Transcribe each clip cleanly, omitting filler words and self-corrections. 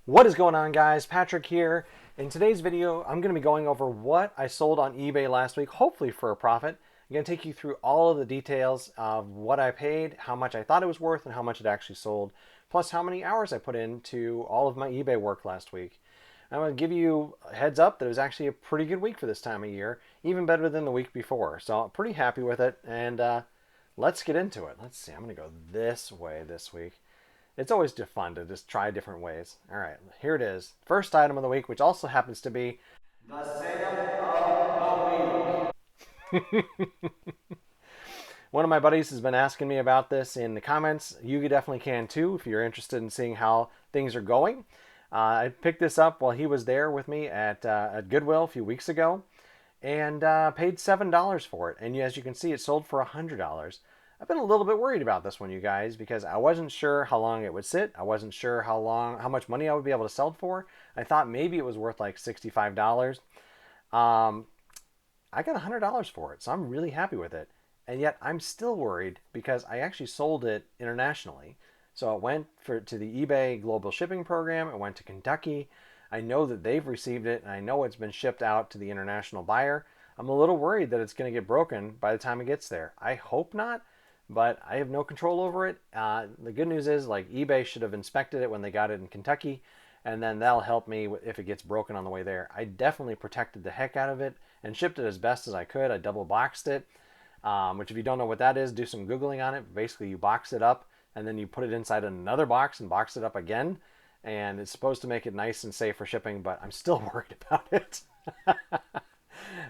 What is going on, guys? Patrick here. In today's video, I'm going to be going over what I sold on eBay last week, hopefully for a profit. I'm going to take you through all of the details of what I paid, how much I thought it was worth, and how much it actually sold, plus how many hours I put into all of my eBay work last week. I'm going to give you a heads up that it was actually a pretty good week for this time of year, even better than the week before. So I'm pretty happy with it, and let's get into it. Let's see, I'm going to go this way this week. It's always fun to just try different ways. All right, here it is. First item of the week, which also happens to be the sale of the week. One of my buddies has been asking me about this in the comments. You definitely can too if you're interested in seeing how things are going. I picked this up while he was there with me at Goodwill a few weeks ago and paid $7 for it. And as you can see, it sold for $100. I've been a little bit worried about this one, you guys, because I wasn't sure how long it would sit. I wasn't sure how much money I would be able to sell it for. I thought maybe it was worth like $65. I got $100 for it, so I'm really happy with it. And yet I'm still worried because I actually sold it internationally. So it went to the eBay Global Shipping Program. It went to Kentucky. I know that they've received it, and I know it's been shipped out to the international buyer. I'm a little worried that it's going to get broken by the time it gets there. I hope not, but I have no control over it. The good news is, like, eBay should have inspected it when they got it in Kentucky, and then that'll help me if it gets broken on the way there. I definitely protected the heck out of it and shipped it as best as I could. I double boxed it, which if you don't know what that is, do some Googling on it. Basically, you box it up, and then you put it inside another box and box it up again, and it's supposed to make it nice and safe for shipping, but I'm still worried about it.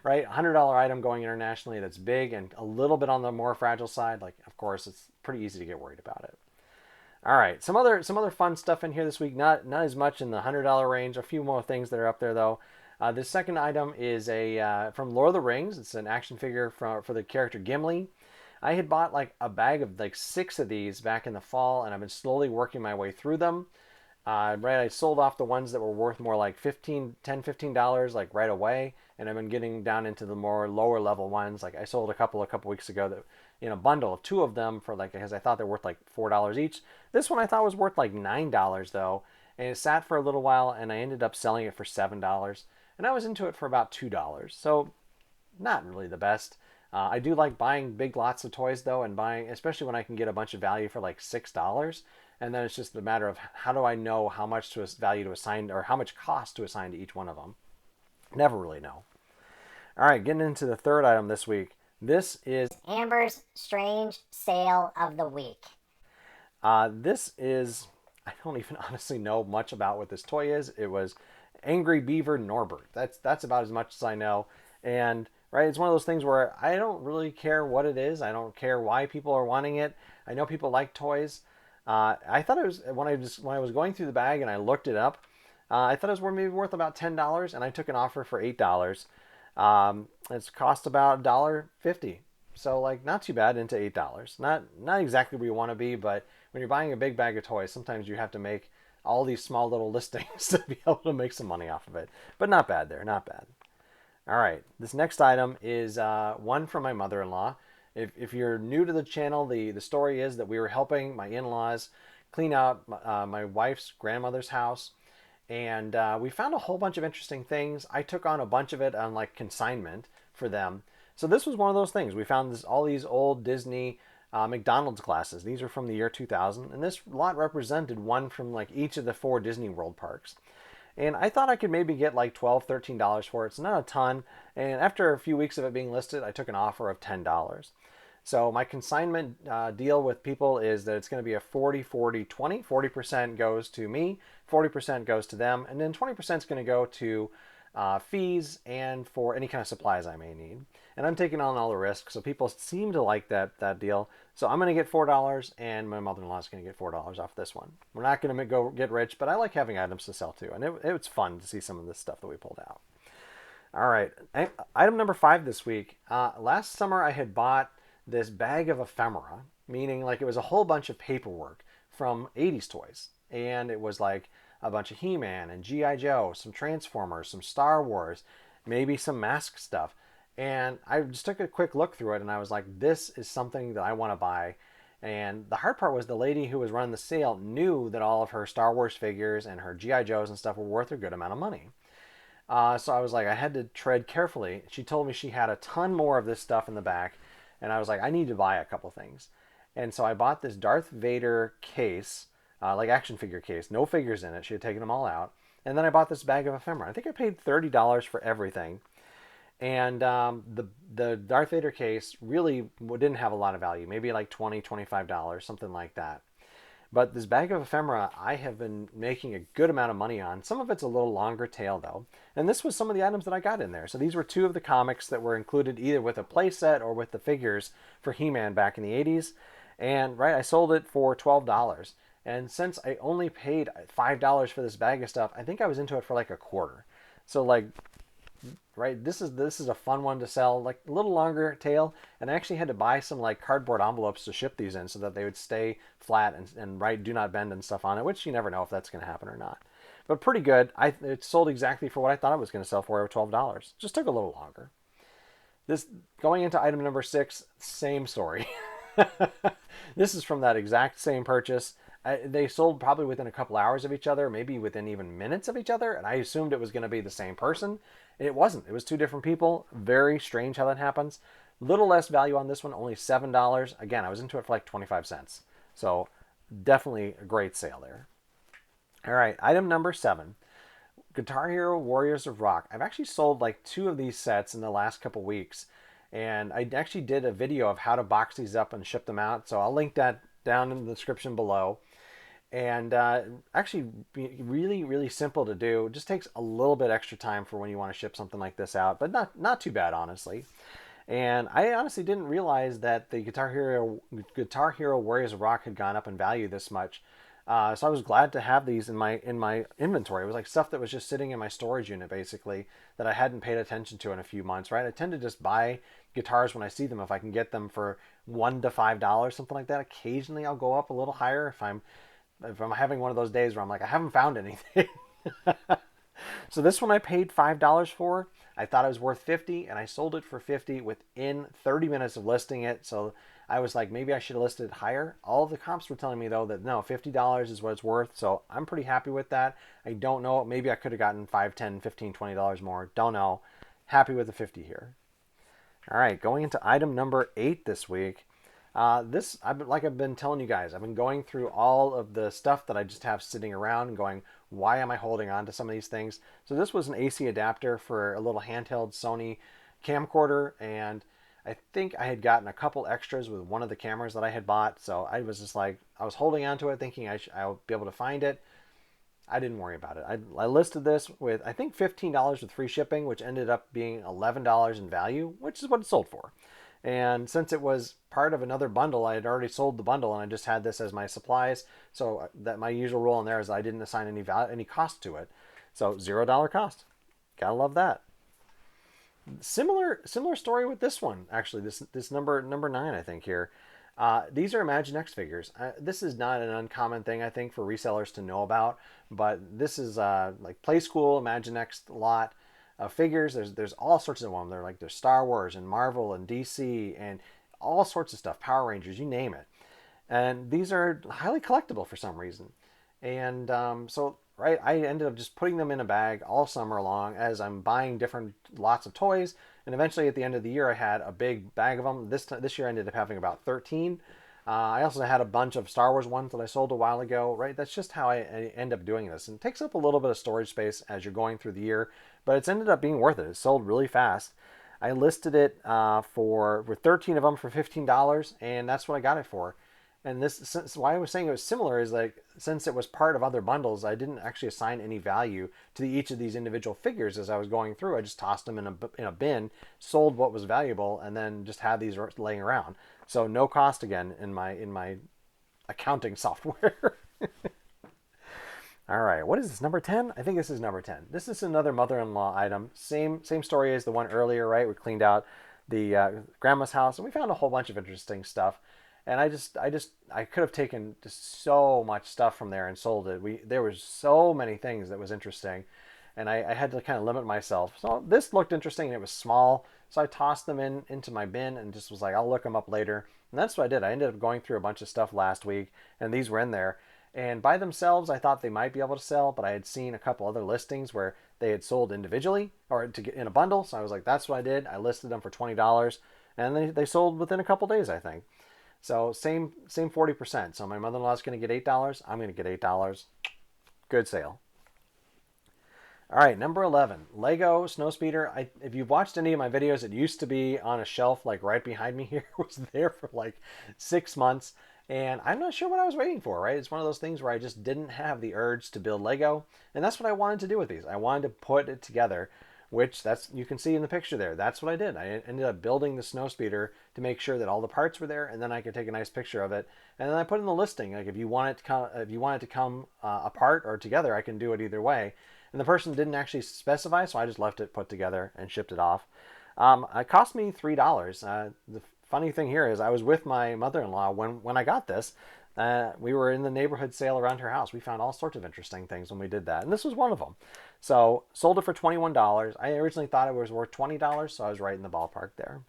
Right, $100 item going internationally that's big and a little bit on the more fragile side. Like, of course, it's pretty easy to get worried about it. All right, some other fun stuff in here this week. Not as much in the $100 range. A few more things that are up there though. This second item is a from Lord of the Rings. It's an action figure for the character Gimli. I had bought like a bag of like 6 of these back in the fall, and I've been slowly working my way through them. I sold off the ones that were worth more like $15 like right away, and I've been getting down into the more lower level ones. Like I sold a couple weeks ago that in a bundle of 2 of them for like, because I thought they're worth like $4 each. This one I thought was worth like $9 though, and it sat for a little while, and I ended up selling it for $7, and I was into it for about $2. So not really the best. I do like buying big lots of toys though, and buying, especially when I can get a bunch of value for like $6. And then it's just a matter of how do I know how much value to assign, or how much cost to assign to each one of them. Never really know. All right, getting into the third item this week. This is Amber's Strange Sale of the Week. This is, I don't even honestly know much about what this toy is. It was Angry Beaver Norbert. That's about as much as I know. And right, it's one of those things where I don't really care what it is. I don't care why people are wanting it. I know people like toys. I thought it was when I was going through the bag and I looked it up. I thought it was maybe worth about $10, and I took an offer for $8. It's cost about $1.50, so like not too bad into $8. Not exactly where you want to be, but when you're buying a big bag of toys, sometimes you have to make all these small little listings to be able to make some money off of it. But not bad there, not bad. All right, this next item is one from my mother-in-law. If you're new to the channel, the story is that we were helping my in-laws clean out my wife's grandmother's house, and we found a whole bunch of interesting things. I took on a bunch of it on like consignment for them. So this was one of those things. We found all these old Disney McDonald's glasses. These are from the year 2000, and this lot represented one from like each of the 4 Disney World parks. And I thought I could maybe get like $12, $13 for it. It's not a ton. And after a few weeks of it being listed, I took an offer of $10. So my consignment deal with people is that it's going to be a 40, 40, 20. 40% goes to me, 40% goes to them, and then 20% is going to go to fees and for any kind of supplies I may need. And I'm taking on all the risk, so people seem to like that deal. So I'm going to get $4, and my mother-in-law is going to get $4 off this one. We're not going to go get rich, but I like having items to sell too, and it was fun to see some of this stuff that we pulled out. All right, item number 5 this week. Last summer I had bought this bag of ephemera, meaning like it was a whole bunch of paperwork from 80s toys. And it was like a bunch of He-Man and G.I. Joe, some Transformers, some Star Wars, maybe some Mask stuff. And I just took a quick look through it, and I was like, this is something that I want to buy. And the hard part was the lady who was running the sale knew that all of her Star Wars figures and her GI Joes and stuff were worth a good amount of money. So I was like, I had to tread carefully. She told me she had a ton more of this stuff in the back, and I was like, I need to buy a couple things. And so I bought this Darth Vader case, like action figure case, no figures in it. She had taken them all out. And then I bought this bag of ephemera. I think I paid $30 for everything. And the Darth Vader case really didn't have a lot of value, maybe like $20, $25, something like that. But this bag of ephemera, I have been making a good amount of money on. Some of it's a little longer tail, though. And this was some of the items that I got in there. So these were two of the comics that were included either with a playset or with the figures for He-Man back in the 80s. And, right, I sold it for $12. And since I only paid $5 for this bag of stuff, I think I was into it for like a quarter. So, like, right, this is a fun one to sell, like a little longer tail. And I actually had to buy some like cardboard envelopes to ship these in so that they would stay flat and right, do not bend and stuff on it, which you never know if that's going to happen or not. But pretty good. It sold exactly for what I thought it was going to sell for $12. Just took a little longer. This going into item number 6, same story. This is from that exact same purchase. They sold probably within a couple hours of each other, maybe within even minutes of each other, and I assumed it was going to be the same person. It wasn't. It was two different people. Very strange how that happens. Little less value on this one, only $7. Again, I was into it for like 25 cents. So definitely a great sale there. All right, item number 7. Guitar Hero Warriors of Rock. I've actually sold like 2 of these sets in the last couple weeks, and I actually did a video of how to box these up and ship them out. So I'll link that down in the description below. And actually, really, really simple to do. It just takes a little bit extra time for when you want to ship something like this out, but not too bad, honestly. And I honestly didn't realize that the Guitar Hero Warriors of Rock had gone up in value this much. So I was glad to have these in my inventory. It was like stuff that was just sitting in my storage unit, basically, that I hadn't paid attention to in a few months. Right? I tend to just buy guitars when I see them if I can get them for $1 to $5, something like that. Occasionally, I'll go up a little higher if I'm having one of those days where I'm like, I haven't found anything. So this one I paid $5 for. I thought it was worth 50, and I sold it for 50 within 30 minutes of listing it. So I was like, maybe I should have listed it higher. All of the comps were telling me though that no, $50 is what it's worth. So I'm pretty happy with that. I don't know. Maybe I could have gotten 5, 10, 15, $20 more. Don't know. Happy with the 50 here. All right, going into item number 8 this week. I've been telling you guys, I've been going through all of the stuff that I just have sitting around and going, why am I holding on to some of these things? So this was an AC adapter for a little handheld Sony camcorder, and I think I had gotten a couple extras with one of the cameras that I had bought. So I was just like, I was holding on to it, thinking I'll be able to find it. I didn't worry about it. I listed this with, I think, $15 with free shipping, which ended up being $11 in value, which is what it sold for. And since it was part of another bundle, I had already sold the bundle and I just had this as my supplies. So that my usual rule in there is I didn't assign any cost to it. So $0 cost. Gotta love that. Similar story with this one actually. This number 9 I think here. These are Imaginext figures. This is not an uncommon thing I think for resellers to know about, but this is like Play School Imaginext lot figures. There's all sorts of them. There's Star Wars and Marvel and DC and all sorts of stuff. Power Rangers, you name it. And these are highly collectible for some reason. And so right, I ended up just putting them in a bag all summer long as I'm buying different lots of toys. And eventually, at the end of the year, I had a big bag of them. This year, I ended up having about 13. I also had a bunch of Star Wars ones that I sold a while ago. Right, that's just how I end up doing this. And it takes up a little bit of storage space as you're going through the year, but it's ended up being worth it. It sold really fast. I listed it for 13 of them for $15, and that's what I got it for. And why I was saying it was similar is like since it was part of other bundles, I didn't actually assign any value to each of these individual figures as I was going through. I just tossed them in a bin, sold what was valuable, and then just had these laying around. So no cost again in my accounting software. All right, what is this, number 10? I think this is number 10. This is another mother-in-law item. Same story as the one earlier, right? We cleaned out the grandma's house, and we found a whole bunch of interesting stuff. And I could have taken just so much stuff from there and sold it. There was so many things that was interesting. and I had to kind of limit myself. So this looked interesting, and it was small, so I tossed them into my bin and just was like, I'll look them up later. And that's what I did. I ended up going through a bunch of stuff last week, and these were in there. And by themselves, I thought they might be able to sell, but I had seen a couple other listings where they had sold individually or to get in a bundle. So I was like, that's what I did. I listed them for $20, and they sold within a couple days, I think. So same 40%. So my mother-in-law's going to get $8. I'm going to get $8. Good sale. All right, number 11, Lego Snowspeeder. If you've watched any of my videos, it used to be on a shelf like right behind me here. It was there for like 6 months, and I'm not sure what I was waiting for, right? It's one of those things where I just didn't have the urge to build Lego, and that's what I wanted to do with these. I wanted to put it together, which you can see in the picture there. That's what I did. I ended up building the Snowspeeder to make sure that all the parts were there, and then I could take a nice picture of it. And then I put in the listing, like if you want it to come apart or together, I can do it either way. And the person didn't actually specify, so I just left it put together and shipped it off. It cost me $3. The funny thing here is I was with my mother-in-law when I got this. We were in the neighborhood sale around her house. We found all sorts of interesting things when we did that, and this was one of them. So sold it for $21. I originally thought it was worth $20, so I was right in the ballpark there.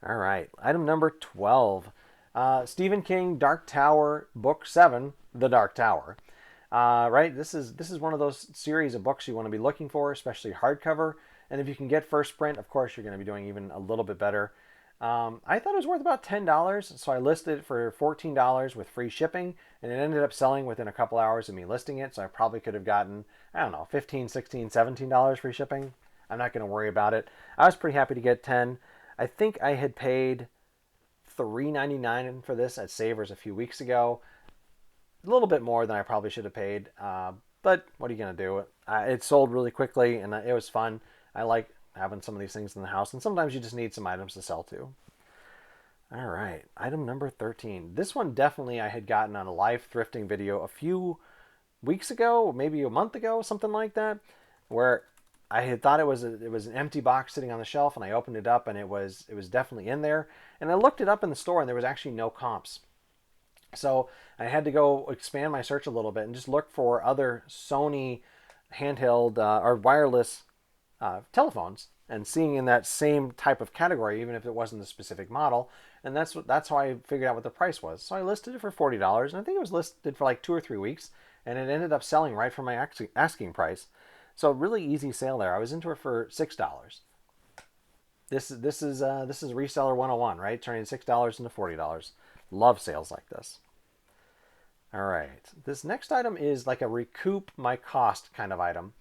All right, item number 12. Stephen King, Dark Tower, Book 7, The Dark Tower. Right, this is one of those series of books you want to be looking for, especially hardcover. And if you can get first print, of course, you're going to be doing even a little bit better. I thought it was worth about $10, so I listed it for $14 with free shipping, and it ended up selling within a couple hours of me listing it, so I probably could have gotten, I don't know, $15, $16, $17 free shipping. I'm not going to worry about it. I was pretty happy to get 10. I think I had paid $3.99 for this at Savers a few weeks ago. A little bit more than I probably should have paid, but what are you going to do? It sold really quickly, and it was fun. I like having some of these things in the house, and sometimes you just need some items to sell to. All right, item number 13. This one definitely I had gotten on a live thrifting video a few weeks ago, maybe a month ago, something like that, where I had thought it was an empty box sitting on the shelf, and I opened it up, and it was definitely in there. And I looked it up in the store, and there was actually no comps. So I had to go expand my search a little bit and just look for other Sony handheld or wireless telephones, and seeing in that same type of category, even if it wasn't the specific model. And that's how I figured out what the price was. So I listed it for $40, and I think it was listed for like 2 or 3 weeks, and it ended up selling right for my asking price. So really easy sale there. I was into it for $6. This is reseller 101, right? Turning $6 into $40. Love sales like this. All right, this next item is like a recoup my cost kind of item.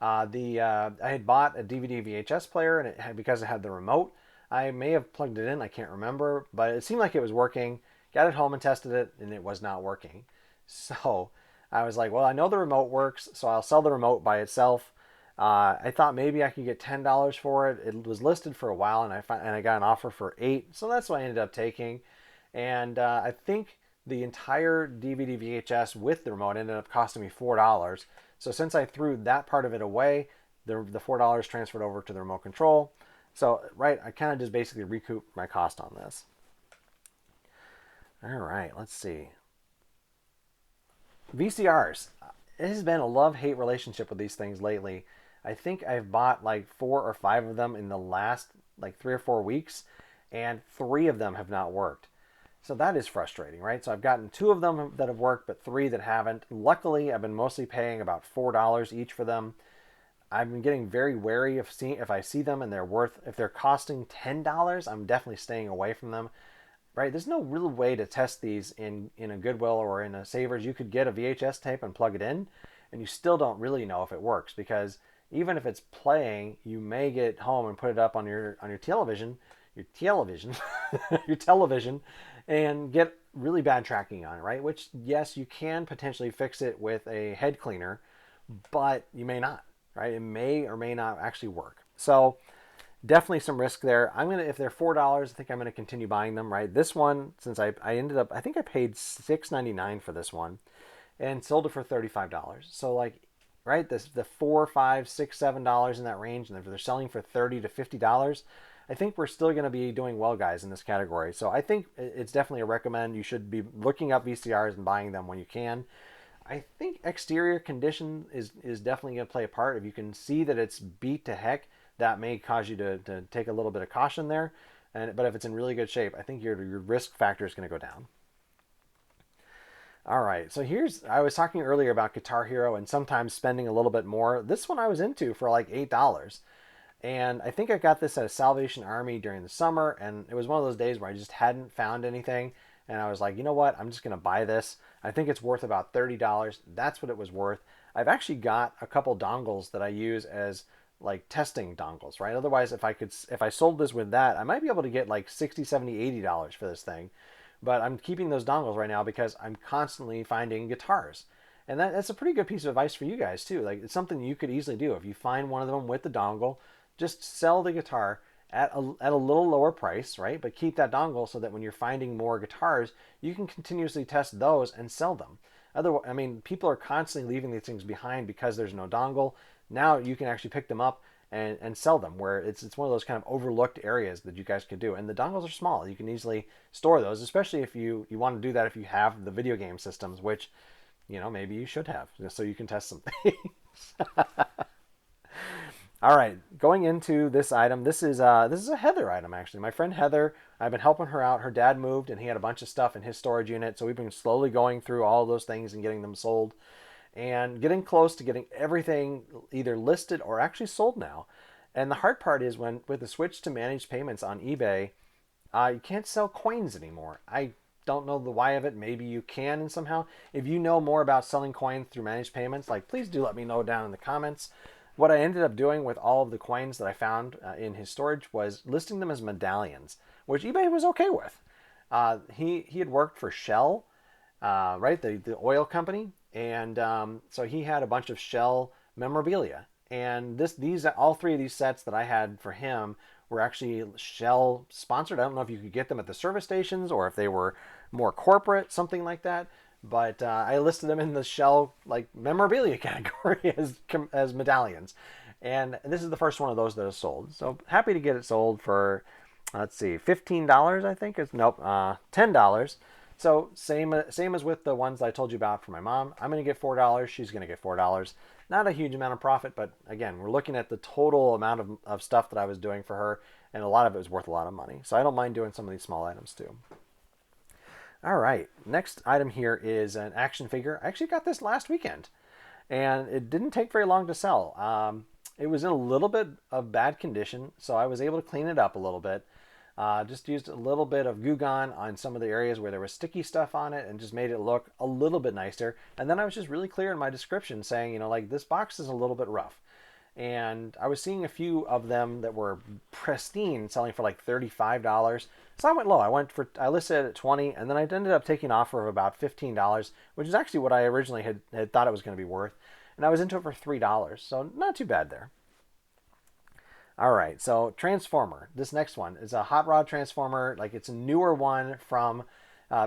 I had bought a DVD VHS player, and because it had the remote, I may have plugged it in. I can't remember, but it seemed like it was working. Got it home and tested it, and it was not working. So I was like, well, I know the remote works, so I'll sell the remote by itself. I thought maybe I could get $10 for it. It was listed for a while, and I got an offer for $8, so that's what I ended up taking. And I think the entire DVD VHS with the remote ended up costing me $4. So since I threw that part of it away, the $4 transferred over to the remote control. So right, I kind of just basically recouped my cost on this. All right, let's see. VCRs. It has been a love-hate relationship with these things lately. I think I've bought like 4 or 5 of them in the last like 3 or 4 weeks, and 3 of them have not worked. So that is frustrating, right? So I've gotten 2 of them that have worked, but 3 that haven't. Luckily, I've been mostly paying about $4 each for them. I've been getting very wary of seeing if I see them and if they're costing $10, I'm definitely staying away from them. Right? There's no real way to test these in a Goodwill or in a Savers. You could get a VHS tape and plug it in, and you still don't really know if it works, because even if it's playing, you may get home and put it up on your television, your television, and get really bad tracking on it, right? Which, yes, you can potentially fix it with a head cleaner, but you may not, right? It may or may not actually work. So definitely some risk there. If they're $4, I think I'm gonna continue buying them, right? This one, since I ended up, I think I paid $6.99 for this one, and sold it for $35. So like, right, the $4, $5, $6, $7 in that range, and if they're selling for $30 to $50, I think we're still going to be doing well, guys, in this category. So I think it's definitely a recommend. You should be looking up VCRs and buying them when you can. I think exterior condition is definitely going to play a part. If you can see that it's beat to heck, that may cause you to take a little bit of caution there. But if it's in really good shape, I think your risk factor is going to go down. All right, so I was talking earlier about Guitar Hero and sometimes spending a little bit more. This one I was into for like $8. And I think I got this at a Salvation Army during the summer, and it was one of those days where I just hadn't found anything, and I was like, you know what, I'm just gonna buy this. I think it's worth about $30. That's what it was worth. I've actually got a couple dongles that I use as like testing dongles, right? Otherwise, if I sold this with that, I might be able to get like 60, 70, $80 for this thing. But I'm keeping those dongles right now because I'm constantly finding guitars. And that's a pretty good piece of advice for you guys too. Like, it's something you could easily do. If you find one of them with the dongle, just sell the guitar at a little lower price, right? But keep that dongle so that when you're finding more guitars, you can continuously test those and sell them. Otherwise, I mean, people are constantly leaving these things behind because there's no dongle. Now you can actually pick them up and sell them, where it's one of those kind of overlooked areas that you guys could do. And the dongles are small. You can easily store those, especially if you want to do that if you have the video game systems, which, maybe you should have, just so you can test some things. All right, going into this item. This is a Heather item, actually. My friend Heather, I've been helping her out. Her dad moved, and he had a bunch of stuff in his storage unit, so we've been slowly going through all those things and getting them sold, and getting close to getting everything either listed or actually sold now. And the hard part is when with the switch to managed payments on eBay, you can't sell coins anymore. I don't know the why of it. Maybe you can and somehow. If you know more about selling coins through managed payments, like, please do let me know down in the comments. What I ended up doing with all of the coins that I found in his storage was listing them as medallions, which eBay was okay with. He had worked for Shell, right, the oil company, and so he had a bunch of Shell memorabilia. And these all three of these sets that I had for him were actually Shell sponsored. I don't know if you could get them at the service stations or if they were more corporate, something like that. But I listed them in the Shell like memorabilia category as medallions, and this is the first one of those that is sold. So happy to get it sold for, let's see, $15. I think it's nope, $10. So same as with the ones I told you about for my mom. I'm gonna get $4. She's gonna get $4. Not a huge amount of profit, but again, we're looking at the total amount of stuff that I was doing for her, and a lot of it was worth a lot of money. So I don't mind doing some of these small items too. All right, next item here is an action figure. I actually got this last weekend, and it didn't take very long to sell. It was in a little bit of bad condition, so I was able to clean it up a little bit. Just used a little bit of Goo Gone on some of the areas where there was sticky stuff on it and just made it look a little bit nicer. And then I was just really clear in my description saying, like, this box is a little bit rough. And I was seeing a few of them that were pristine selling for like $35. So I went low. I listed it at 20, and then I ended up taking an offer of about $15, which is actually what I originally had thought it was going to be worth. And I was into it for $3. So not too bad there. All right, so Transformer. This next one is a Hot Rod Transformer. Like, it's a newer one from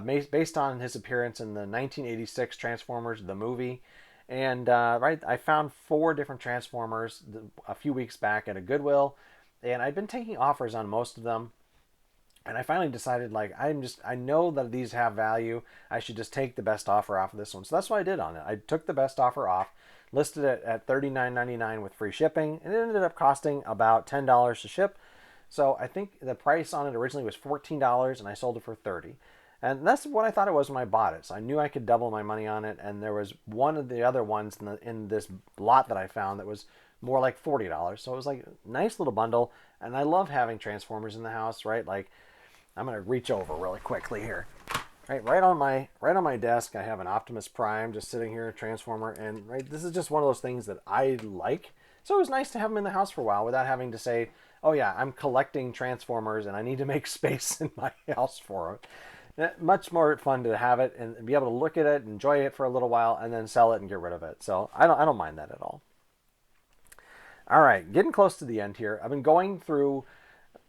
based on his appearance in the 1986 Transformers, the movie. And right, I found 4 different Transformers a few weeks back at a Goodwill, and I'd been taking offers on most of them. And I finally decided, like, I know that these have value. I should just take the best offer off of this one. So that's what I did on it. I took the best offer off, listed it at $39.99 with free shipping, and it ended up costing about $10 to ship. So I think the price on it originally was $14, and I sold it for $30. And that's what I thought it was when I bought it. So I knew I could double my money on it. And there was one of the other ones in this lot that I found that was more like $40. So it was like a nice little bundle. And I love having Transformers in the house, right? Like, I'm gonna reach over really quickly here. Right on my desk, I have an Optimus Prime just sitting here, a Transformer, and right, this is just one of those things that I like. So it was nice to have them in the house for a while without having to say, "Oh yeah, I'm collecting Transformers and I need to make space in my house for it." Much more fun to have it and be able to look at it, enjoy it for a little while, and then sell it and get rid of it. So I don't mind that at all. All right, getting close to the end here. I've been going through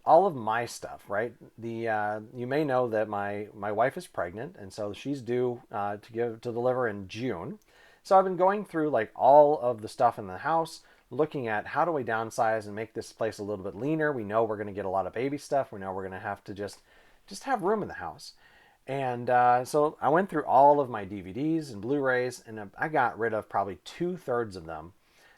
all of my stuff, right? You may know that my wife is pregnant, and so she's due to deliver in June. So I've been going through like all of the stuff in the house, looking at how do we downsize and make this place a little bit leaner. We know we're going to get a lot of baby stuff. We know we're going to have to just have room in the house. And so I went through all of my DVDs and Blu-rays, and I got rid of probably 2/3 of them.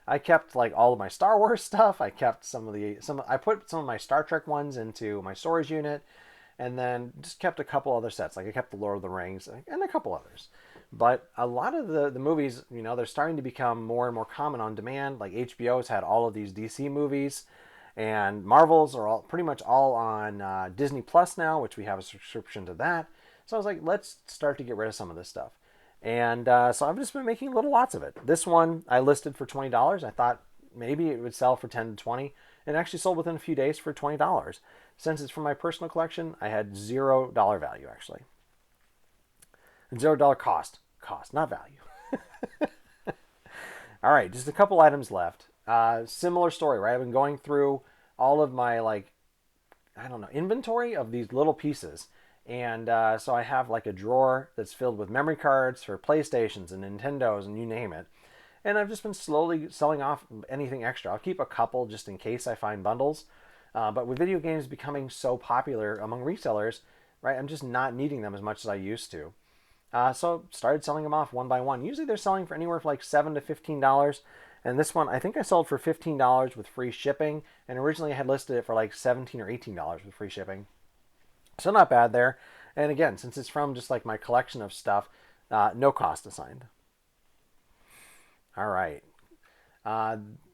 I kept like all of my Star Wars stuff. I kept I put some of my Star Trek ones into my storage unit, and then just kept a couple other sets. Like I kept the Lord of the Rings and a couple others. But a lot of the movies, they're starting to become more and more common on demand. Like HBO's had all of these DC movies, and Marvels are all pretty much all on Disney Plus now, which we have a subscription to that. So I was like, let's start to get rid of some of this stuff. And so I've just been making little lots of it. This one I listed for $20. I thought maybe it would sell for 10 to 20. It actually sold within a few days for $20. Since it's from my personal collection, I had $0 value actually. And $0 cost. Cost, not value. All right, just a couple items left. Similar story, right? I've been going through all of my inventory of these little pieces. And so I have like a drawer that's filled with memory cards for PlayStations and Nintendos and you name it. And I've just been slowly selling off anything extra. I'll keep a couple just in case I find bundles. But with video games becoming so popular among resellers, right, I'm just not needing them as much as I used to. So started selling them off one by one. Usually they're selling for anywhere from like $7 to $15. And this one, I think I sold for $15 with free shipping. And originally I had listed it for like $17 or $18 with free shipping. So not bad there. And again, since it's from just like my collection of stuff, no cost assigned. All right.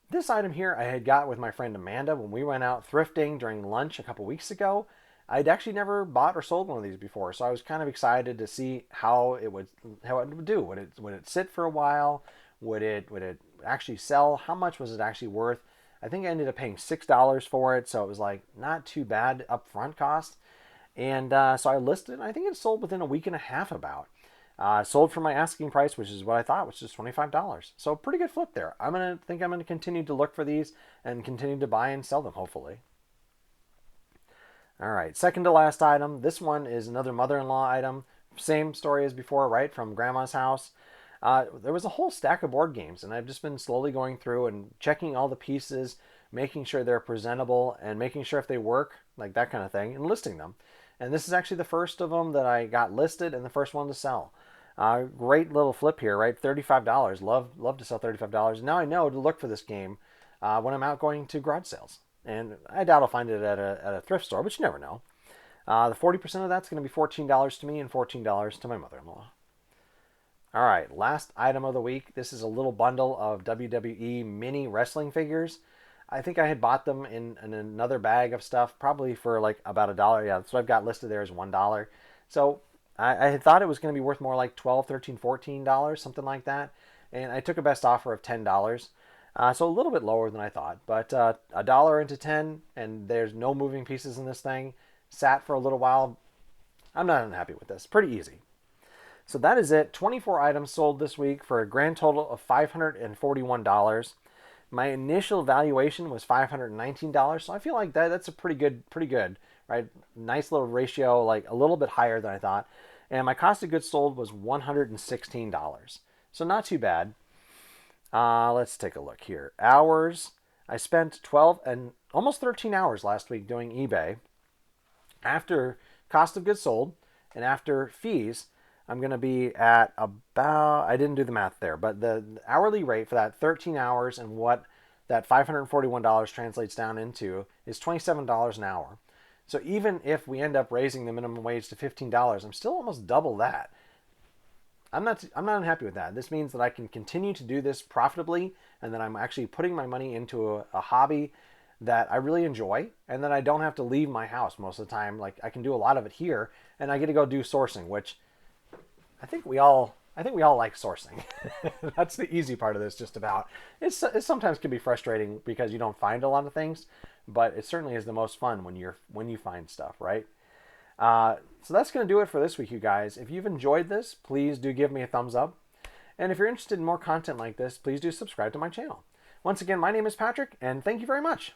This item here I had got with my friend Amanda when we went out thrifting during lunch a couple weeks ago. I'd actually never bought or sold one of these before, so I was kind of excited to see how it would do. Would it sit for a while? Would it actually sell? How much was it actually worth? I think I ended up paying $6 for it, so it was like not too bad upfront cost. And so I listed it, and I think it sold within a week and a half about. Sold for my asking price, which is what I thought, which is $25. So pretty good flip there. I'm gonna continue to look for these and continue to buy and sell them, hopefully. All right, second to last item. This one is another mother-in-law item. Same story as before, right? From grandma's house. There was a whole stack of board games, and I've just been slowly going through and checking all the pieces, making sure they're presentable, and making sure if they work, like that kind of thing, and listing them. And this is actually the first of them that I got listed and the first one to sell. Great little flip here, right? $35. Love to sell $35. Now I know to look for this game when I'm out going to garage sales. And I doubt I'll find it at a thrift store, but you never know. The 40% of that's going to be $14 to me and $14 to my mother-in-law. All right, last item of the week. This is a little bundle of WWE mini wrestling figures. I think I had bought them in another bag of stuff, probably for like about $1. Yeah, that's what I've got listed there as $1. So I had thought it was going to be worth more like $12, $13, $14, something like that. And I took a best offer of $10. So a little bit lower than I thought, but $1 into 10, and there's no moving pieces in this thing. Sat for a little while. I'm not unhappy with this. Pretty easy. So that is it. 24 items sold this week for a grand total of $541. My initial valuation was $519, so I feel like that's a pretty good, right? Nice little ratio, like a little bit higher than I thought. And my cost of goods sold was $116. So not too bad. Let's take a look here. Hours. I spent 12 and almost 13 hours last week doing eBay. After cost of goods sold and after fees, I'm going to be at about, I didn't do the math there, but the hourly rate for that 13 hours and what that $541 translates down into is $27 an hour. So even if we end up raising the minimum wage to $15, I'm still almost double that. I'm not unhappy with that. This means that I can continue to do this profitably and that I'm actually putting my money into a hobby that I really enjoy and that I don't have to leave my house most of the time. Like I can do a lot of it here and I get to go do sourcing, which I think we all like sourcing. That's the easy part of this just about. It sometimes can be frustrating because you don't find a lot of things, but it certainly is the most fun when you find stuff, right? So that's going to do it for this week, you guys. If you've enjoyed this, please do give me a thumbs up. And if you're interested in more content like this, please do subscribe to my channel. Once again, my name is Patrick, and thank you very much.